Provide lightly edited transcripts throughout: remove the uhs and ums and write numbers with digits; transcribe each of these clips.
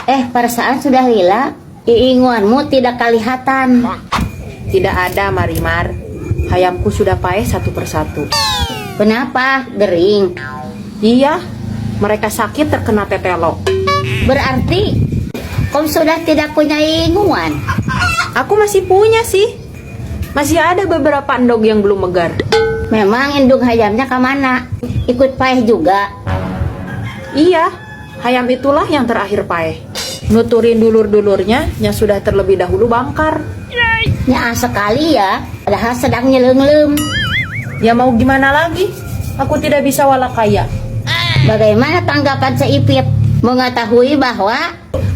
Perasaan sudah lila, iinguanmu tidak kelihatan. Tidak ada, Marimar. Hayamku sudah paeh satu persatu. Kenapa? Gering. Iya, mereka sakit terkena tetelok. Berarti kau sudah tidak punya iinguan. Aku masih punya sih. Masih ada beberapa endog yang belum megar. Memang induk hayamnya kemana? Ikut paeh juga. Iya, hayam itulah yang terakhir paeh. Nuturin dulur-dulurnya yang sudah terlebih dahulu bangkar. Nyaa sekali ya, padahal sedang nyelenglem. Ya mau gimana lagi? Aku tidak bisa walakaya. Bagaimana tanggapan Seipit mengetahui bahwa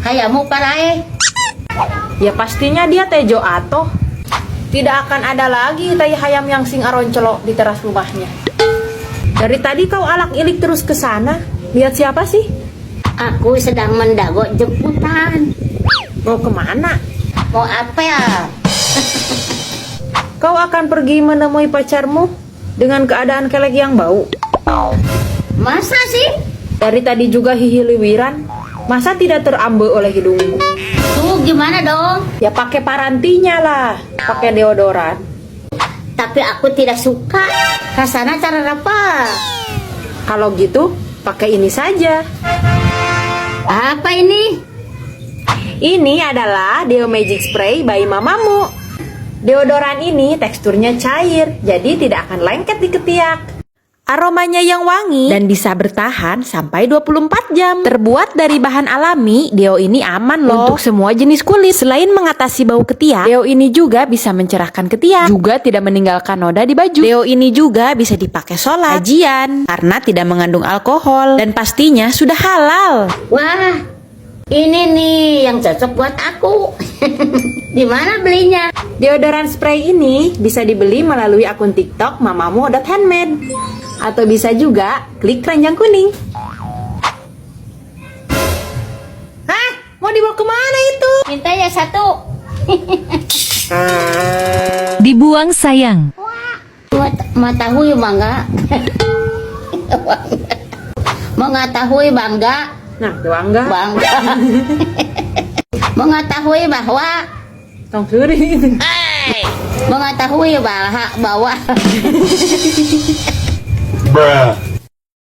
hayamu paraeh? Ya pastinya dia tejo atoh. Tidak akan ada lagi tai hayam yang sing aroncelo di teras rumahnya. Dari tadi kau alak-ilik terus ke sana. Lihat siapa sih? Aku sedang mendago jemputan. Mau kemana? Mau apa ya? Kau akan pergi menemui pacarmu dengan keadaan kelek yang bau. Masa sih? Dari tadi juga hihiliwiran. Masa tidak terambe oleh hidungmu? Tuh gimana dong? Ya pakai parantinya lah, pakai deodoran. Tapi aku tidak suka. Rasanya cara apa? Kalau gitu, pakai ini saja. Apa ini? Ini adalah Deo Magic Spray by Mamamu. Deodoran ini teksturnya cair, jadi tidak akan lengket di ketiak. Aromanya yang wangi dan bisa bertahan sampai 24 jam. Terbuat dari bahan alami, Deo ini aman loh untuk semua jenis kulit. Selain mengatasi bau ketiak, Deo ini juga bisa mencerahkan ketiak, juga tidak meninggalkan noda di baju. Deo ini juga bisa dipakai sholat, kajian, karena tidak mengandung alkohol dan pastinya sudah halal. Wah, ini nih yang cocok buat aku. Di mana belinya? Deodoran spray ini bisa dibeli melalui akun TikTok mamamu.handmade. Atau bisa juga klik keranjang kuning. Hah? Mau dibawa kemana itu? Minta ya satu. Dibuang sayang. Mengetahui bangga. Mengetahui bangga. Nah, doang enggak? Bangga. Mengetahui bahwa. Tong suri. Mengetahui bahwa. Bruh.